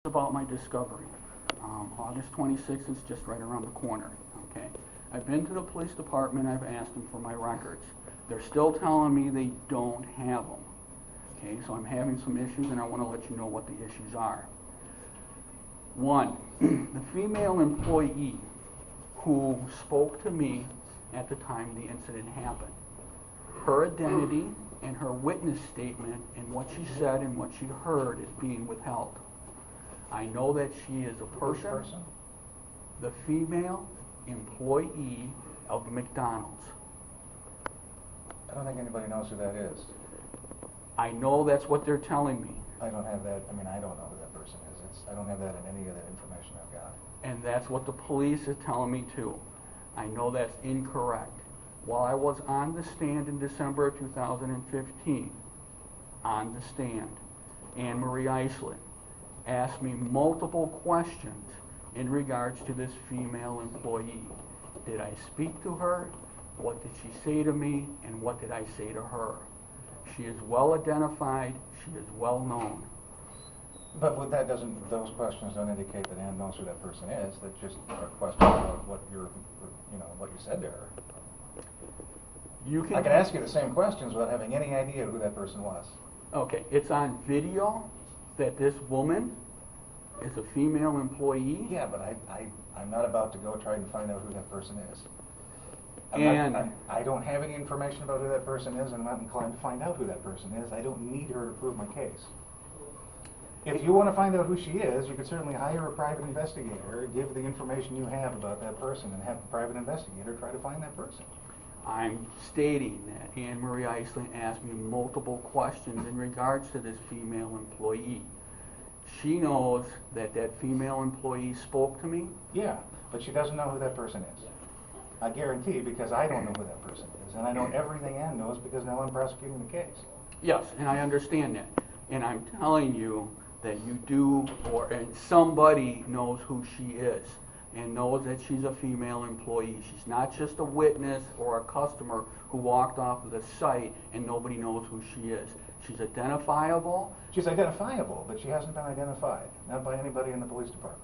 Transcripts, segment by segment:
About my discovery. August 26th is just right around the corner, okay? I've been to the police department, I've asked them for my records. They're still telling me they don't have them, okay? So I'm having some issues and I want to let you know what the issues are. One, the female employee who spoke to me at the time the incident happened, her identity and her witness statement and what she said and what she heard is being withheld. I know that she is a person, the female employee of the McDonald's. I don't think anybody knows who that is. I know that's what they're telling me. I don't have that, I don't know who that person is. I don't have that in any of that information I've got. And that's what the police is telling me too. I know that's incorrect. While I was on the stand in December of 2015, on the stand, Anne Marie Eastman asked me multiple questions in regards to this female employee. Did I speak to her? What did she say to me? And what did I say to her? She is well identified. She is well known. But what that doesn't, those questions don't indicate that Anne knows who that person is. That's just a question about what what you said to her. I can ask you the same questions without having any idea who that person was. Okay, it's on video that this woman is a female employee. Yeah, but I'm not about to go try and find out who that person is. I don't have any information about who that person is, and I'm not inclined to find out who that person is. I don't need her to prove my case. If you want to find out who she is, you could certainly hire a private investigator, give the information you have about that person, and have the private investigator try to find that person. I'm stating that Anne Marie Eastman asked me multiple questions in regards to this female employee. She knows that that female employee spoke to me. Yeah, but she doesn't know who that person is. I guarantee, because I don't know who that person is, and I know everything Anne knows because now I'm prosecuting the case. Yes, and I understand that. And I'm telling you that you do, and somebody knows who she is and knows that she's a female employee. She's not just a witness or a customer who walked off of the site and nobody knows who she is. She's identifiable. She's identifiable, but she hasn't been identified, not by anybody in the police department.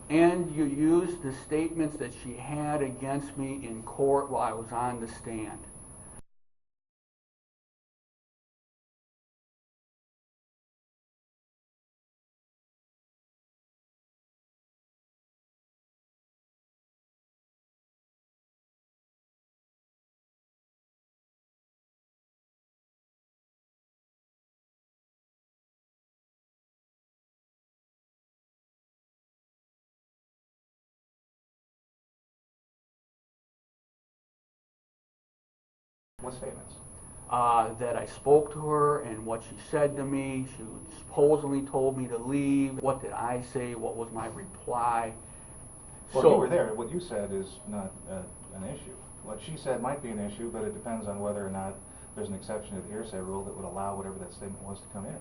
And you used the statements that she had against me in court while I was on the stand. What statements? That I spoke to her and what she said to me. She supposedly told me to leave. What did I say? What was my reply? Well, so, you were there. What you said is not an issue. What she said might be an issue, but it depends on whether or not there's an exception to the hearsay rule that would allow whatever that statement was to come in.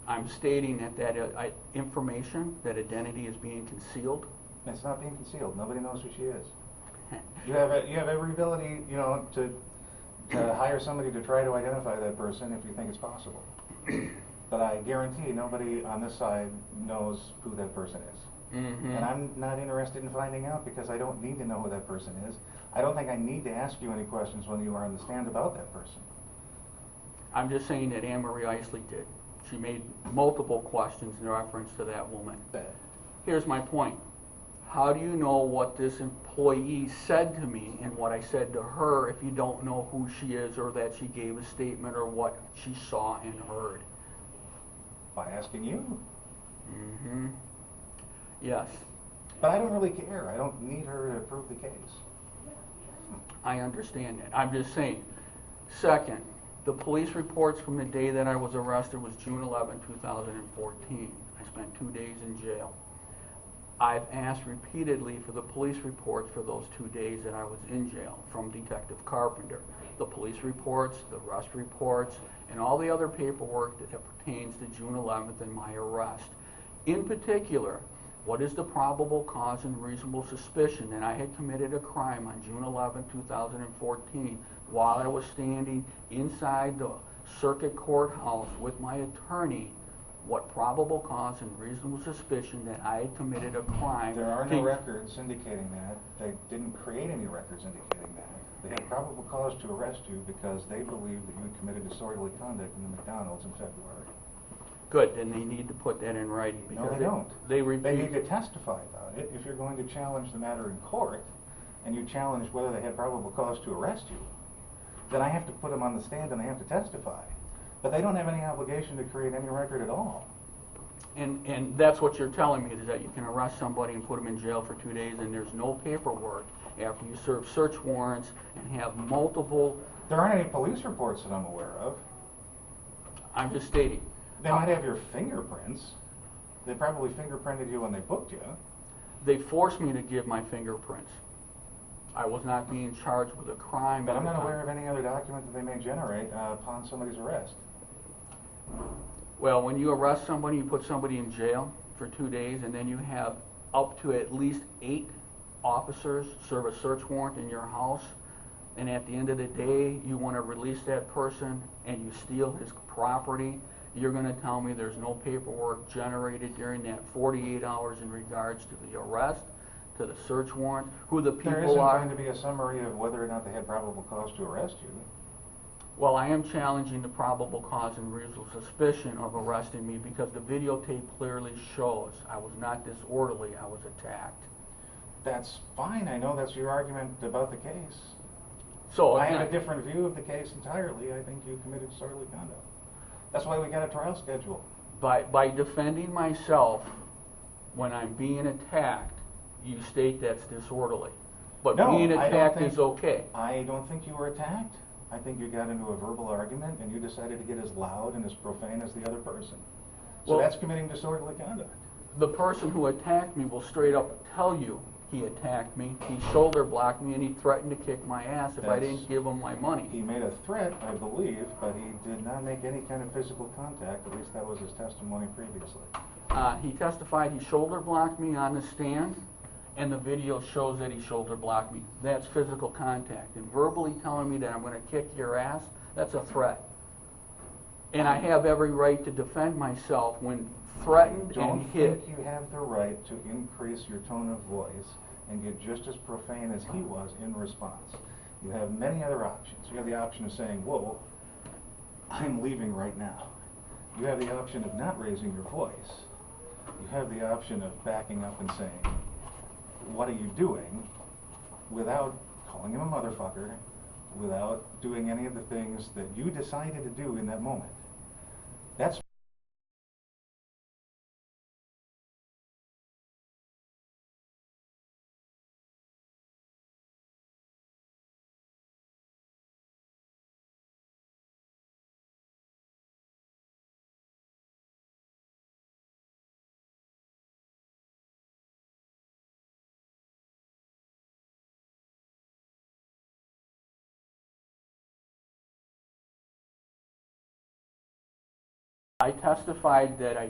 I'm stating that information, that identity is being concealed. It's not being concealed. Nobody knows who she is. You have every ability, to hire somebody to try to identify that person if you think it's possible. But I guarantee nobody on this side knows who that person is. Mm-hmm. And I'm not interested in finding out because I don't need to know who that person is. I don't think I need to ask you any questions when you are on the stand about that person. I'm just saying that Anne Marie Eastman did. She made multiple questions in reference to that woman. Here's my point. How do you know what this employee said to me and what I said to her if you don't know who she is or that she gave a statement or what she saw and heard? By asking you. Mm-hmm. Yes. But I don't really care. I don't need her to prove the case. I understand that. I'm just saying. Second, the police reports from the day that I was arrested was June 11, 2014. I spent 2 days in jail. I've asked repeatedly for the police reports for those 2 days that I was in jail from Detective Carpenter. The police reports, the arrest reports, and all the other paperwork that pertains to June 11th and my arrest. In particular, what is the probable cause and reasonable suspicion that I had committed a crime on June 11, 2014 while I was standing inside the circuit courthouse with my attorney what probable cause and reasonable suspicion that I had committed a crime. There are no records indicating that. They didn't create any records indicating that. They had probable cause to arrest you because they believed that you had committed disorderly conduct in the McDonald's in February. Good, then they need to put that in writing. No, they don't. They need to testify about it. If you're going to challenge the matter in court, and you challenge whether they had probable cause to arrest you, then I have to put them on the stand and they have to testify. But they don't have any obligation to create any record at all. And that's what you're telling me, is that you can arrest somebody and put them in jail for 2 days and there's no paperwork after you serve search warrants and have multiple... There aren't any police reports that I'm aware of. I'm just stating. They might have your fingerprints. They probably fingerprinted you when they booked you. They forced me to give my fingerprints. I was not being charged with a crime. But I'm not aware of any other document that they may generate upon somebody's arrest. Well, when you arrest somebody, you put somebody in jail for 2 days, and then you have up to at least 8 officers serve a search warrant in your house, and at the end of the day, you want to release that person, and you steal his property, you're going to tell me there's no paperwork generated during that 48 hours in regards to the arrest, to the search warrant, who the people are. There isn't going to be a summary of whether or not they had probable cause to arrest you. Well, I am challenging the probable cause and reasonable suspicion of arresting me because the videotape clearly shows I was not disorderly, I was attacked. That's fine. I know that's your argument about the case. So I have a different view of the case entirely. I think you committed disorderly conduct. That's why we got a trial schedule. By defending myself when I'm being attacked, you state that's disorderly. But No, being I don't attacked think- is okay. I don't think you were attacked. I think you got into a verbal argument and you decided to get as loud and as profane as the other person. So Well, that's committing disorderly conduct. The person who attacked me will straight up tell you he attacked me, he shoulder blocked me, and he threatened to kick my ass if I didn't give him my money. He made a threat, I believe, but he did not make any kind of physical contact. At least that was his testimony previously. He testified he shoulder blocked me on the stand, and the video shows that he shoulder blocked me. That's physical contact. And verbally telling me that I'm going to kick your ass, that's a threat. And I have every right to defend myself when threatened and hit. I don't think you have the right to increase your tone of voice and get just as profane as he was in response. You have many other options. You have the option of saying, whoa, I'm leaving right now. You have the option of not raising your voice. You have the option of backing up and saying, what are you doing, without calling him a motherfucker, without doing any of the things that you decided to do in that moment. That's I testified that I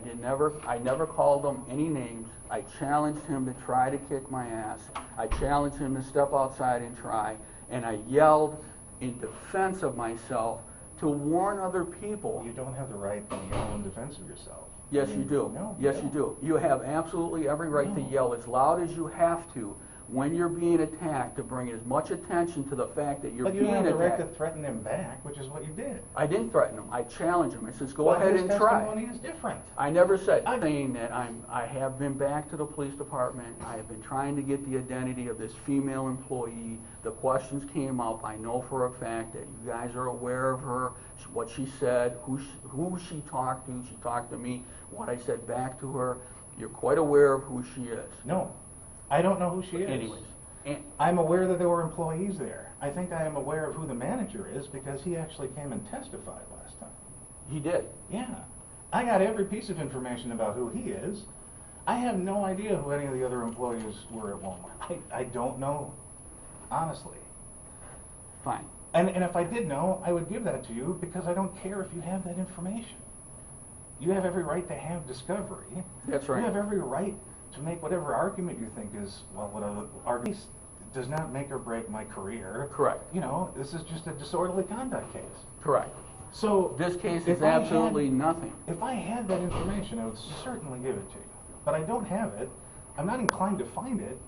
never called him any names. I challenged him to try to kick my ass. I challenged him to step outside and try. And I yelled in defense of myself to warn other people. You don't have the right to yell in defense of yourself. Yes, you do. No, yes, you do. You have absolutely every right to yell as loud as you have to when you're being attacked, to bring as much attention to the fact that you're being attacked. But you have the right to threaten him back, which is what you did. I didn't threaten him. I challenged him. I said, go ahead and try. His testimony is different. I never said. I'm saying that I have been back to the police department. I have been trying to get the identity of this female employee. The questions came up. I know for a fact that you guys are aware of her, what she said, who she talked to. She talked to me, what I said back to her. You're quite aware of who she is. No, I don't know who she is. Anyways. I'm aware that there were employees there. I think I am aware of who the manager is because he actually came and testified last time. He did. Yeah. I got every piece of information about who he is. I have no idea who any of the other employees were at Walmart. I don't know, honestly. Fine. And if I did know, I would give that to you because I don't care if you have that information. You have every right to have discovery. That's right. You have every right to make whatever argument you think is, well, whatever argument does not make or break my career. Correct. You know, this is just a disorderly conduct case. Correct. So This case if is I had- absolutely nothing. If I had that information, I would certainly give it to you. But I don't have it. I'm not inclined to find it.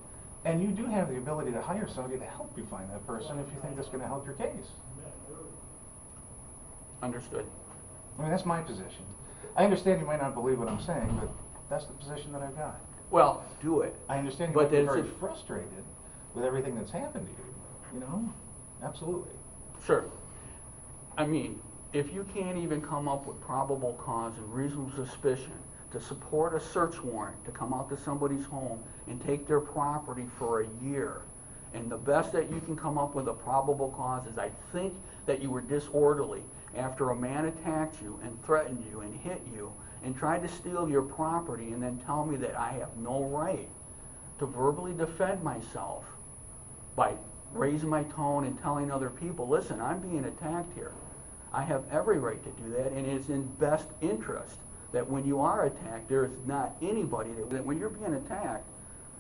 And you do have the ability to hire somebody to help you find that person if you think that's going to help your case. Understood. I mean, that's my position. I understand you might not believe what I'm saying, but that's the position that I've got. Well, do it. I understand you But might be it's very a- frustrated with everything that's happened to you. You know? Absolutely. Sure. I mean, if you can't even come up with probable cause and reasonable suspicion to support a search warrant to come out to somebody's home and take their property for a year, and the best that you can come up with a probable cause is I think that you were disorderly after a man attacked you and threatened you and hit you and tried to steal your property, and then tell me that I have no right to verbally defend myself by raising my tone and telling other people, listen, I'm being attacked here. I have every right to do that, and it's in best interest that when you are attacked, there is not anybody that when you're being attacked,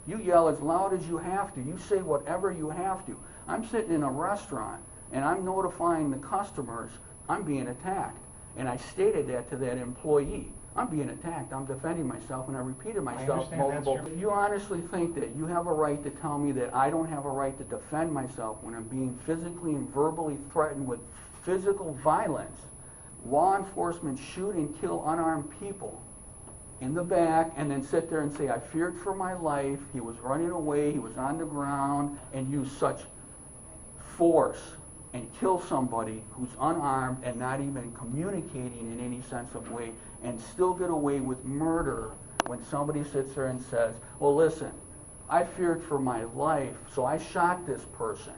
you yell as loud as you have to. You say whatever you have to. I'm sitting in a restaurant, and I'm notifying the customers I'm being attacked. And I stated that to that employee. I'm being attacked. I'm defending myself, and I repeated myself multiple. If you honestly think that you have a right to tell me that I don't have a right to defend myself when I'm being physically and verbally threatened with physical violence, law enforcement shoot and kill unarmed people in the back and then sit there and say, I feared for my life, he was running away, he was on the ground, and use such force and kill somebody who's unarmed and not even communicating in any sense of way, and still get away with murder when somebody sits there and says, well, listen, I feared for my life, so I shot this person.